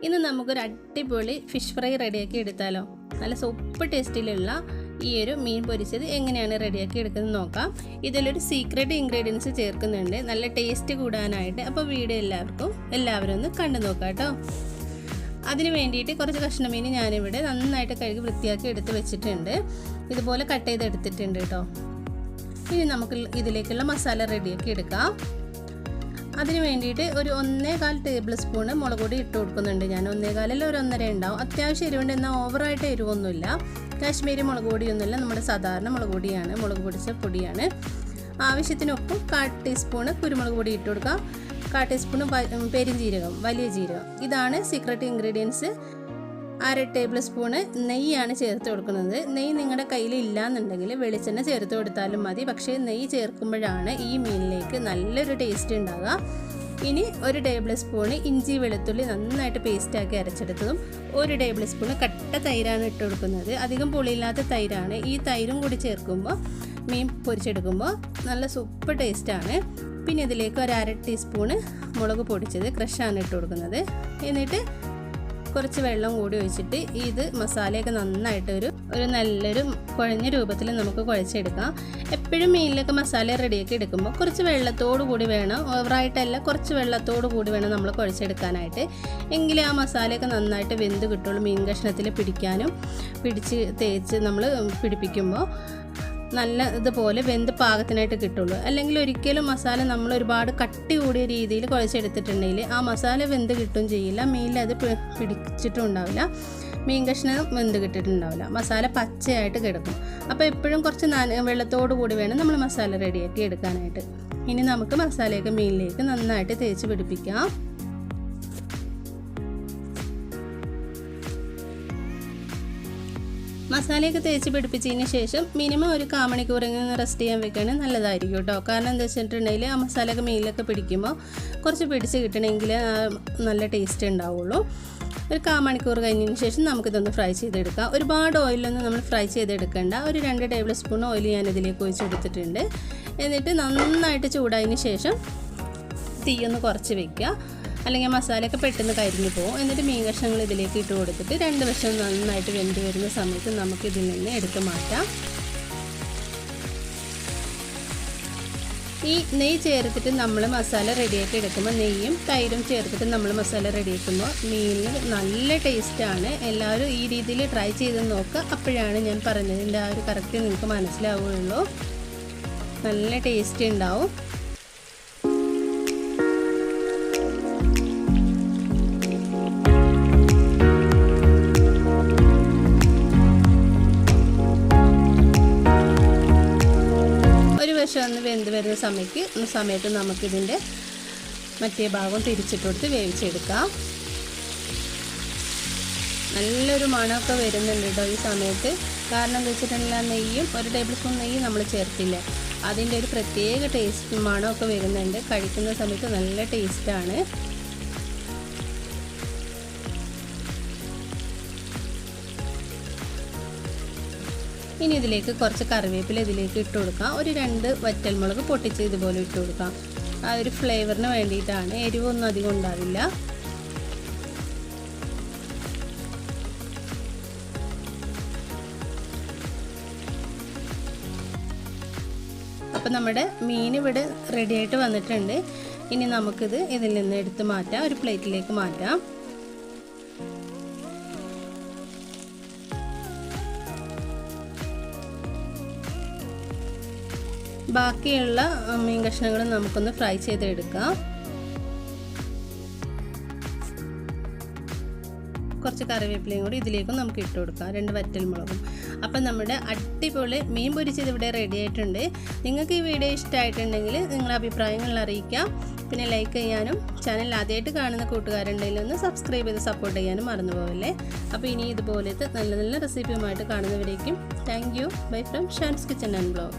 ഇന്ന് നമുക്കൊരു അടിപൊളി ഫിഷ് ഫ്രൈ റെഡിയാക്കി എടുത്താലോ. നല്ല സൂപ്പർ ടേസ്റ്റിലുള്ള ഈ ഒരു മീൻ പൊരിച്ചത് എങ്ങനെയാണ് റെഡിയാക്കി എടുക്കുന്നത് നോക്കാം. ഇതിലൊരു സീക്രട്ട് ഇൻഗ്രീഡിയൻസ് ചേർക്കുന്നുണ്ട് നല്ല ടേസ്റ്റ് കൂടാനായിട്ട്. അപ്പോൾ വീഡിയോ എല്ലാവരും ഒന്ന് കണ്ടു നോക്കാം കേട്ടോ. അതിന് വേണ്ടിയിട്ട് കുറച്ച് കഷ്ണമീൻ ഞാനിവിടെ നന്നായിട്ട് കഴുകി വൃത്തിയാക്കി എടുത്ത് വെച്ചിട്ടുണ്ട്. ഇതുപോലെ കട്ട് ചെയ്ത് എടുത്തിട്ടുണ്ട് കേട്ടോ. ഇനി നമുക്ക് ഇതിലേക്കുള്ള മസാല റെഡിയാക്കി എടുക്കാം. അതിന് വേണ്ടിയിട്ട് ഒരു 1.25 ടേബിൾ സ്പൂണ് മുളക് പൊടി ഇട്ട് കൊടുക്കുന്നുണ്ട് ഞാൻ. 1.25 ഒരു 1.5 ഉണ്ടാവും. അത്യാവശ്യം എരിവുണ്ട്, എന്നാൽ ഓവറായിട്ട് എരിവൊന്നുമില്ല. കാശ്മീരി മുളക് പൊടിയൊന്നുമില്ല, നമ്മുടെ സാധാരണ മുളക് പൊടിയാണ്, മുളക് പൊടിച്ച പൊടിയാണ്. ആവശ്യത്തിനൊപ്പം 1/4 ടീസ്പൂണ് കുരുമുളക് പൊടി ഇട്ട് കൊടുക്കാം. 1/4 ടീസ്പൂണ് പെരുംജീരകം, വലിയ ജീരകം. ഇതാണ് സീക്രട്ട് ഇൻഗ്രീഡിയൻസ്. 1/2 ടേബിൾ സ്പൂണ് നെയ്യാണ് ചേർത്ത് കൊടുക്കുന്നത്. നെയ്യ് നിങ്ങളുടെ കയ്യിൽ ഇല്ലയെന്നുണ്ടെങ്കിൽ വെളിച്ചെണ്ണ ചേർത്ത് കൊടുത്താലും മതി. പക്ഷേ നെയ്യ് ചേർക്കുമ്പോഴാണ് ഈ മീനിലേക്ക് നല്ലൊരു ടേസ്റ്റ് ഉണ്ടാകുക. ഇനി 1 ടേബിൾ സ്പൂണ് ഇഞ്ചി വെളുത്തുള്ളി നന്നായിട്ട് പേസ്റ്റാക്കി അരച്ചെടുത്തതും 1 ടേബിൾ സ്പൂണ് കട്ട തൈരാണ് ഇട്ട് കൊടുക്കുന്നത്. അധികം പുളിയില്ലാത്ത തൈരാണ്. ഈ തൈരും കൂടി ചേർക്കുമ്പോൾ മീൻ പൊരിച്ചെടുക്കുമ്പോൾ നല്ല സൂപ്പർ ടേസ്റ്റാണ്. പിന്നെ ഇതിലേക്ക് 1/2 ടീസ്പൂണ് മുളക് പൊടിച്ചത് ക്രഷാണ് ഇട്ട് കൊടുക്കുന്നത്. എന്നിട്ട് കുറച്ച് വെള്ളം കൂടി ഒഴിച്ചിട്ട് ഇത് മസാലയൊക്കെ നന്നായിട്ട് ഒരു നല്ലൊരു കുഴഞ്ഞ രൂപത്തിൽ നമുക്ക് കുഴച്ചെടുക്കാം. എപ്പോഴും മീനിലൊക്കെ മസാല റെഡിയാക്കി എടുക്കുമ്പോൾ കുറച്ച് വെള്ളത്തോടു കൂടി വേണം, ഓവറായിട്ടല്ല, കുറച്ച് വെള്ളത്തോടു കൂടി വേണം നമ്മൾ കുഴച്ചെടുക്കാനായിട്ട്. എങ്കിലേ ആ മസാലയൊക്കെ നന്നായിട്ട് വെന്ത് കിട്ടുള്ളൂ. മീൻ കഷ്ണത്തിൽ പിടിച്ച് തേച്ച് നമ്മൾ പിടിപ്പിക്കുമ്പോൾ നല്ല ഇതുപോലെ വെന്ത് പാകത്തിനായിട്ട് കിട്ടുള്ളൂ. അല്ലെങ്കിൽ ഒരിക്കലും മസാല നമ്മൾ ഒരുപാട് കട്ടി കൂടിയ രീതിയിൽ കുഴച്ചെടുത്തിട്ടുണ്ടെങ്കിൽ ആ മസാല വെന്ത് കിട്ടുകയും ചെയ്യില്ല, മീനിൽ അത് പിടിച്ചിട്ടും ഉണ്ടാവില്ല, മീൻ കഷ്ണം വെന്ത് കിട്ടിയിട്ടുണ്ടാവില്ല, മസാല പച്ചയായിട്ട് കിടക്കും. അപ്പോൾ എപ്പോഴും കുറച്ച് വെള്ളത്തോടു കൂടി വേണം നമ്മൾ മസാല റെഡിയാക്കി എടുക്കാനായിട്ട്. ഇനി നമുക്ക് മസാലയൊക്കെ മീനിലേക്ക് നന്നായിട്ട് തേച്ച് പിടിപ്പിക്കാം. മസാലയൊക്കെ തേച്ച് പിടിപ്പിച്ചതിന് ശേഷം മിനിമം ഒരു 1/4 മണിക്കൂറെങ്കിലും റെസ്റ്റ് ചെയ്യാൻ വെക്കുകയാണെങ്കിൽ നല്ലതായിരിക്കും കേട്ടോ. കാരണം എന്താ വെച്ചിട്ടുണ്ടെങ്കിൽ ആ മസാലയൊക്കെ മീനിലൊക്കെ പിടിക്കുമ്പോൾ കുറച്ച് പിടിച്ച് കിട്ടണമെങ്കിൽ നല്ല ടേസ്റ്റ് ഉണ്ടാവുള്ളൂ. ഒരു 1/4 മണിക്കൂർ കഴിഞ്ഞതിന് ശേഷം നമുക്കിതൊന്ന് ഫ്രൈ ചെയ്തെടുക്കാം. ഒരുപാട് ഓയിലൊന്നും നമ്മൾ ഫ്രൈ ചെയ്തെടുക്കേണ്ട. ഒരു 2 ടേബിൾ സ്പൂൺ ഓയിൽ ഞാൻ ഇതിലേക്ക് ഒഴിച്ചെടുത്തിട്ടുണ്ട്. എന്നിട്ട് നന്നായിട്ട് ചൂടായതിന് ശേഷം തീയൊന്ന് കുറച്ച് വെക്കുക, അല്ലെങ്കിൽ മസാലയൊക്കെ പെട്ടെന്ന് കരിഞ്ഞു പോകും. എന്നിട്ട് മീൻ കഷ്ണങ്ങൾ ഇതിലേക്ക് ഇട്ട് കൊടുത്തിട്ട് 2 വശം നന്നായിട്ട് വെന്ത് വരുന്ന സമയത്ത് നമുക്ക് ഇതിൽ നിന്ന് എടുത്ത് മാറ്റാം. ഈ നെയ്യ് ചേർത്തിട്ട് നമ്മൾ മസാല റെഡിയാക്കി എടുക്കുമ്പോൾ നെയ്യും തൈരും ചേർത്തിട്ട് നമ്മൾ മസാല റെഡിയാക്കുമ്പോൾ മീനിന് നല്ല ടേസ്റ്റാണ്. എല്ലാവരും ഈ രീതിയിൽ ട്രൈ ചെയ്ത് നോക്കുക. അപ്പോഴാണ് ഞാൻ പറഞ്ഞതിൻ്റെ ആ ഒരു കറക്റ്റ് നിങ്ങൾക്ക് മനസ്സിലാവുകയുള്ളൂ. നല്ല ടേസ്റ്റ് ഉണ്ടാവും. ഒന്ന് വെന്ത് വരുന്ന സമയത്ത് നമുക്കിതിൻ്റെ മറ്റേ ഭാഗം തിരിച്ചിട്ട് കൊടുത്ത് വേവിച്ചെടുക്കാം. നല്ലൊരു മണമൊക്കെ വരുന്നുണ്ട് കേട്ടോ ഈ സമയത്ത്. കാരണം എന്താ വെച്ചിട്ടുണ്ടെങ്കിൽ ആ നെയ്യും 1 ടേബിൾ സ്പൂൺ നെയ്യ് നമ്മൾ ചേർത്തില്ല, അതിൻ്റെ ഒരു പ്രത്യേക ടേസ്റ്റ് മണമൊക്കെ വരുന്നുണ്ട്. കഴിക്കുന്ന സമയത്ത് നല്ല ടേസ്റ്റാണ്. ഇനി ഇതിലേക്ക് കുറച്ച് കറിവേപ്പില ഇതിലേക്ക് ഇട്ട് കൊടുക്കാം. ഒരു 2 വറ്റൽമുളക് പൊട്ടിച്ച് ഇതുപോലെ ഇട്ട് കൊടുക്കാം. ആ ഒരു ഫ്ലേവറിന് വേണ്ടിയിട്ടാണ്. എരിവൊന്നും അധികം ഉണ്ടാവില്ല. അപ്പം നമ്മുടെ മീൻ ഇവിടെ റെഡിയായിട്ട് വന്നിട്ടുണ്ട്. ഇനി നമുക്കിത് ഇതിൽ നിന്ന് എടുത്ത് മാറ്റാം, ഒരു പ്ലേറ്റിലേക്ക് മാറ്റാം. ബാക്കിയുള്ള മീൻ കഷ്ണങ്ങൾ നമുക്കൊന്ന് ഫ്രൈ ചെയ്തെടുക്കാം. കുറച്ച് കറിവേപ്പിലയും കൂടി ഇതിലേക്കും നമുക്ക് ഇട്ട് കൊടുക്കാം, 2 വറ്റൽമുളകും. അപ്പം നമ്മുടെ അടിപൊളി മീൻ പൊരിച്ചത് ഇവിടെ റെഡി ആയിട്ടുണ്ട്. നിങ്ങൾക്ക് ഈ വീഡിയോ ഇഷ്ടമായിട്ടുണ്ടെങ്കിൽ നിങ്ങളുടെ അഭിപ്രായങ്ങൾ അറിയിക്കാം. പിന്നെ ലൈക്ക് ചെയ്യാനും ചാനൽ ആദ്യമായിട്ട് കാണുന്ന കൂട്ടുകാരുണ്ടെങ്കിൽ ഒന്ന് സബ്സ്ക്രൈബ് ചെയ്ത് സപ്പോർട്ട് ചെയ്യാനും മറന്നു പോകല്ലേ. അപ്പോൾ ഇനി ഇതുപോലത്തെ നല്ല നല്ല റെസിപ്പിയുമായിട്ട് കാണുന്നവരേക്കും thank you. Bye from Shan's kitchen and blog.